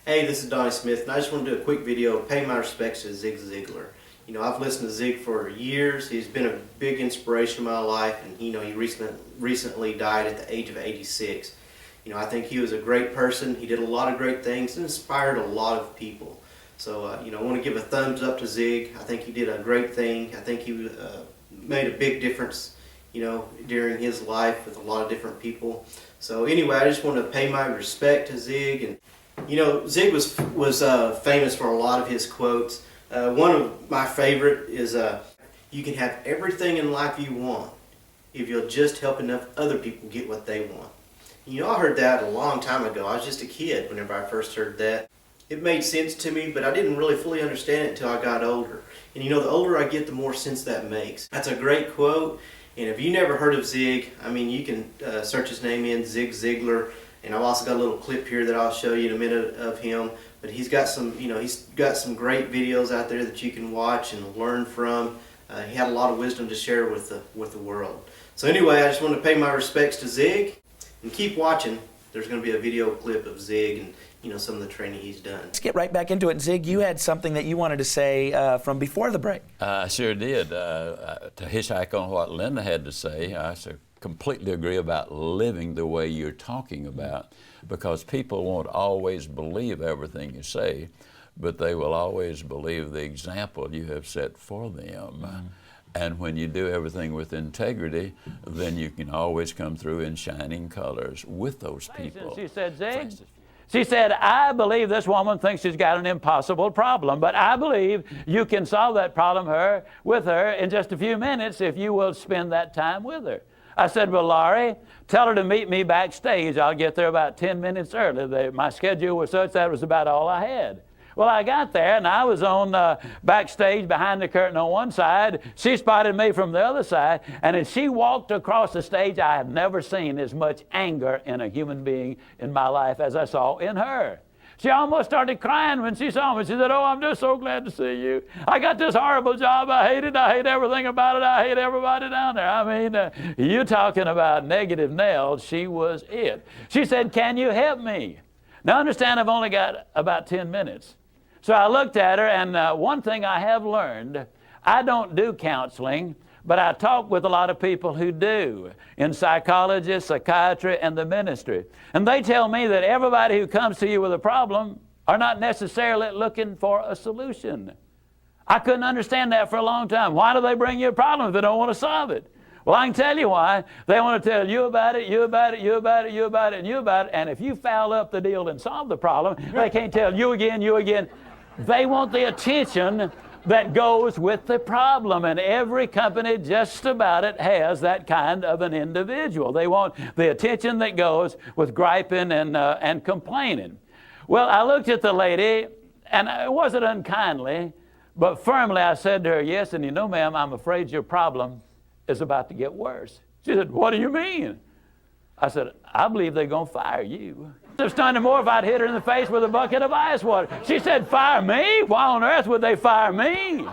Hey, this is Donnie Smith, and I just want to do a quick video, pay my respects to Zig Ziglar. You know, I've listened to Zig for years. He's been a big inspiration in my life, and he recently died at the age of 86. You know, I think he was a great person. He did a lot of great things and inspired a lot of people. So, you know, I want to give a thumbs up to Zig. I think he did a great thing. I think he made a big difference, you know, during his life with a lot of different people. So anyway, I just want to pay my respect to Zig. And you know, Zig was famous for a lot of his quotes. One of my favorite is, you can have everything in life you want if you'll just help enough other people get what they want. You know, I heard that a long time ago. I was just a kid whenever I first heard that. It made sense to me, but I didn't really fully understand it until I got older. And you know, the older I get, the more sense that makes. That's a great quote. And if you never heard of Zig, I mean, you can search his name in, Zig Ziglar. And I've also got a little clip here that I'll show you in a minute of him. But he's got some, you know, he's got some great videos out there that you can watch and learn from. He had a lot of wisdom to share with the world. So anyway, I just want to pay my respects to Zig, and keep watching. There's going to be a video clip of Zig and, you know, some of the training he's done. Let's get right back into it. Zig, you had something that you wanted to say from before the break. I sure did. To hitchhike on what Linda had to say, I completely agree about living the way you're talking about, because people won't always believe everything you say, but they will always believe the example you have set for them. And when you do everything with integrity, then you can always come through in shining colors with those people. She said, Zig, she said, I believe this woman thinks she's got an impossible problem, but I believe you can solve that problem with her in just a few minutes if you will spend that time with her. I said, well, Laurie, tell her to meet me backstage. I'll get there about 10 minutes early. My schedule was such that was about all I had. Well, I got there, and I was on backstage behind the curtain on one side. She spotted me from the other side, and as she walked across the stage, I have never seen as much anger in a human being in my life as I saw in her. She almost started crying when she saw me. She said, oh, I'm just so glad to see you. I got this horrible job. I hate it. I hate everything about it. I hate everybody down there. I mean, you talking about negative nails. She was it. She said, can you help me? Now, understand, I've only got about 10 minutes. So I looked at her, and one thing I have learned, I don't do counseling, but I talk with a lot of people who do, in psychology, psychiatry, and the ministry. And they tell me that everybody who comes to you with a problem are not necessarily looking for a solution. I couldn't understand that for a long time. Why do they bring you a problem if they don't want to solve it? Well, I can tell you why. They want to tell you about it, you about it, you about it, you about it, and you about it. And if you foul up the deal and solve the problem, they can't tell you again, you again. They want the attention that goes with the problem, and every company just about it has that kind of an individual. They want the attention that goes with griping and complaining. Well, I looked at the lady, and it wasn't unkindly, but firmly I said to her, yes, and you know, ma'am, I'm afraid your problem is about to get worse. She said, what do you mean? I said, I believe they're going to fire you. I'd stunned her more if I'd hit her in the face with a bucket of ice water. She said, fire me? Why on earth would they fire me?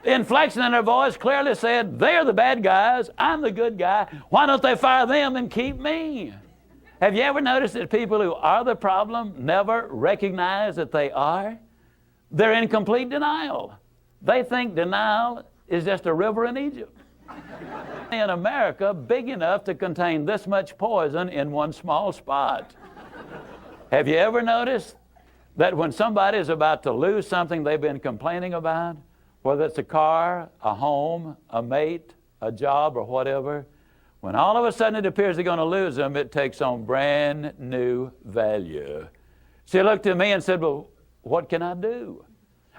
The inflection in her voice clearly said, they're the bad guys, I'm the good guy. Why don't they fire them and keep me? Have you ever noticed that people who are the problem never recognize that they are? They're in complete denial. They think denial is just a river in Egypt. In America, big enough to contain this much poison in one small spot. Have you ever noticed that when somebody is about to lose something they've been complaining about, whether it's a car, a home, a mate, a job, or whatever, when all of a sudden it appears they're going to lose them, it takes on brand new value. She looked at me and said, well, what can I do?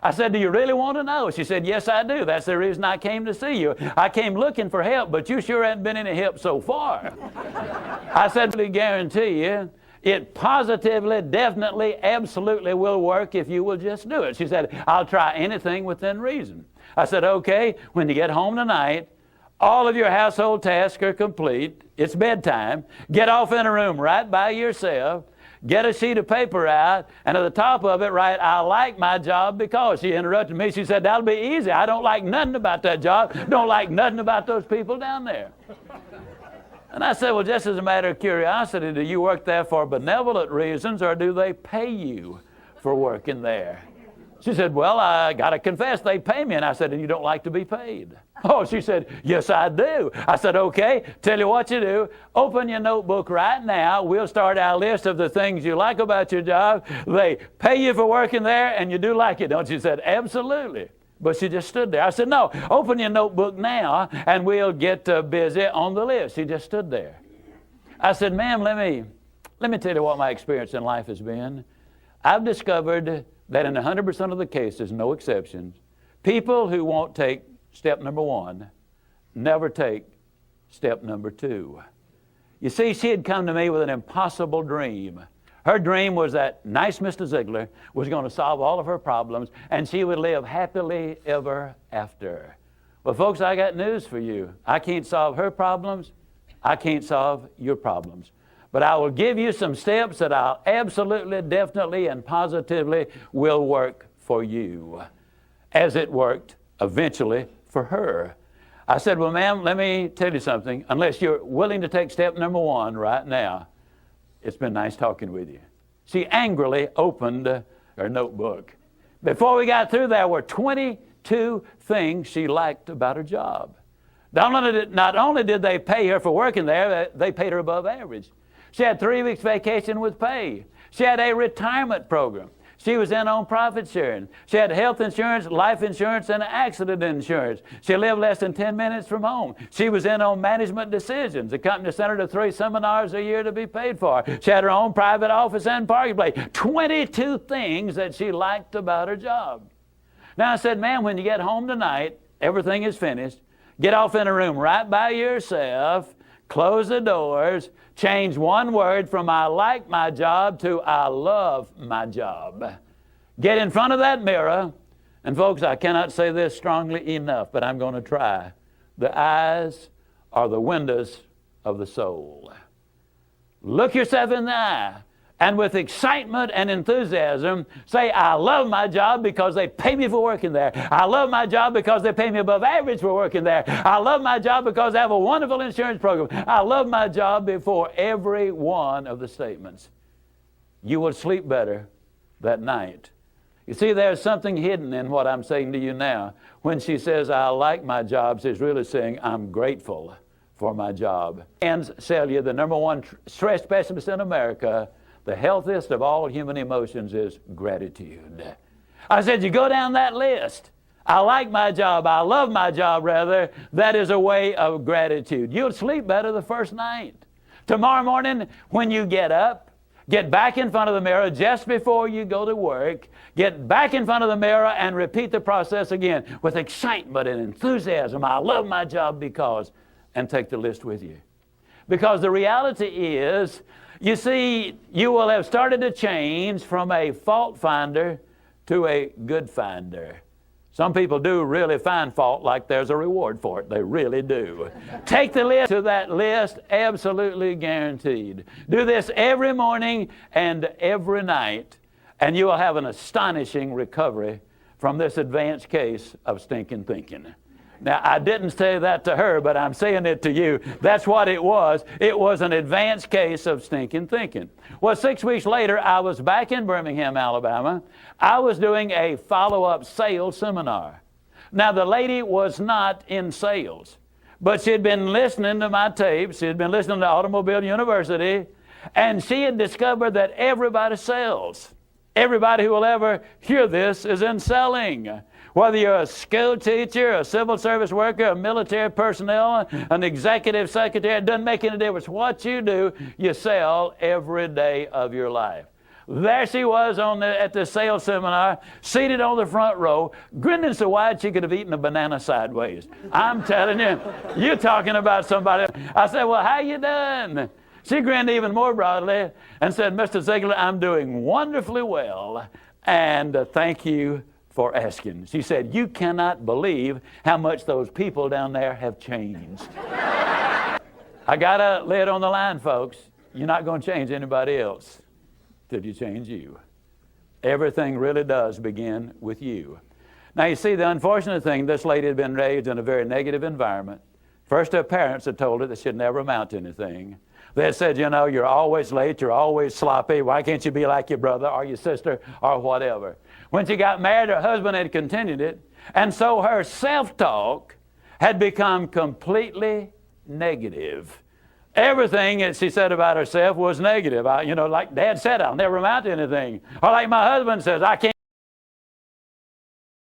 I said, do you really want to know? She said, yes, I do. That's the reason I came to see you. I came looking for help, but you sure haven't been any help so far. I said, I guarantee you, it positively, definitely, absolutely will work if you will just do it. She said, I'll try anything within reason. I said, okay, when you get home tonight, all of your household tasks are complete. It's bedtime. Get off in a room right by yourself. Get a sheet of paper out, and at the top of it write, I like my job because. She interrupted me. She said, that'll be easy. I don't like nothing about that job. Don't like nothing about those people down there. And I said, well, just as a matter of curiosity, do you work there for benevolent reasons, or do they pay you for working there? She said, well, I got to confess, they pay me. And I said, and you don't like to be paid? Oh, she said, yes, I do. I said, okay, tell you what you do. Open your notebook right now. We'll start our list of the things you like about your job. They pay you for working there, and you do like it, don't you? She said, absolutely. But she just stood there. I said, no, open your notebook now, and we'll get busy on the list. She just stood there. I said, ma'am, let me tell you what my experience in life has been. I've discovered that in 100% of the cases, no exceptions, people who won't take step number one never take step number two. You see, she had come to me with an impossible dream. Her dream was that nice Mr. Ziglar was going to solve all of her problems, and she would live happily ever after. Well, folks, I got news for you. I can't solve her problems. I can't solve your problems. But I will give you some steps that I'll absolutely, definitely, and positively will work for you, as it worked eventually for her. I said, well, ma'am, let me tell you something. Unless you're willing to take step number one right now, it's been nice talking with you. She angrily opened her notebook. Before we got through, there were 22 things she liked about her job. Not only did they pay her for working there, they paid her above average. She had 3 weeks vacation with pay. She had a retirement program. She was in on profit sharing. She had health insurance, life insurance, and accident insurance. She lived less than 10 minutes from home. She was in on management decisions. The company sent her to 3 seminars a year to be paid for. She had her own private office and parking place. 22 things that she liked about her job. Now I said, ma'am, when you get home tonight, everything is finished. Get off in a room right by yourself. Close the doors. Change one word from I like my job to I love my job. Get in front of that mirror. And folks, I cannot say this strongly enough, but I'm going to try. The eyes are the windows of the soul. Look yourself in the eye. And with excitement and enthusiasm, say, I love my job because they pay me for working there. I love my job because they pay me above average for working there. I love my job because I have a wonderful insurance program. I love my job before every one of the statements. You will sleep better that night. You see, there's something hidden in what I'm saying to you now. When she says, I like my job, she's really saying, I'm grateful for my job. And tell you, the number one stress specialist in America, the healthiest of all human emotions is gratitude. I said, you go down that list. I like my job. I love my job, rather. That is a way of gratitude. You'll sleep better the first night. Tomorrow morning, when you get up, get back in front of the mirror just before you go to work. Get back in front of the mirror and repeat the process again with excitement and enthusiasm. I love my job because, and take the list with you. Because the reality is, you see, you will have started to change from a fault finder to a good finder. Some people do really find fault like there's a reward for it. They really do. Take the list to that list, absolutely guaranteed. Do this every morning and every night, and you will have an astonishing recovery from this advanced case of stinking thinking. Now, I didn't say that to her, but I'm saying it to you. That's what it was. It was an advanced case of stinking thinking. Well, 6 weeks later, I was back in Birmingham, Alabama. I was doing a follow-up sales seminar. Now, the lady was not in sales, but she had been listening to my tapes. She had been listening to Automobile University, and she had discovered that everybody sells. Everybody who will ever hear this is in selling. Whether you're a school teacher, a civil service worker, a military personnel, an executive secretary, it doesn't make any difference. What you do, you sell every day of your life. There she was at the sales seminar, seated on the front row, grinning so wide she could have eaten a banana sideways. I'm telling you, you're talking about somebody. I said, well, how you doing? She grinned even more broadly and said, Mr. Ziglar, I'm doing wonderfully well, and thank you for asking. She said, you cannot believe how much those people down there have changed. I got to lay it on the line, folks. You're not going to change anybody else till you change you. Everything really does begin with you. Now, you see, the unfortunate thing, this lady had been raised in a very negative environment. First, her parents had told her that she'd never amount to anything. They said, you know, you're always late, you're always sloppy. Why can't you be like your brother or your sister or whatever? When she got married, her husband had continued it. And so her self-talk had become completely negative. Everything that she said about herself was negative. You know, like Dad said, I'll never amount to anything. Or like my husband says, I can't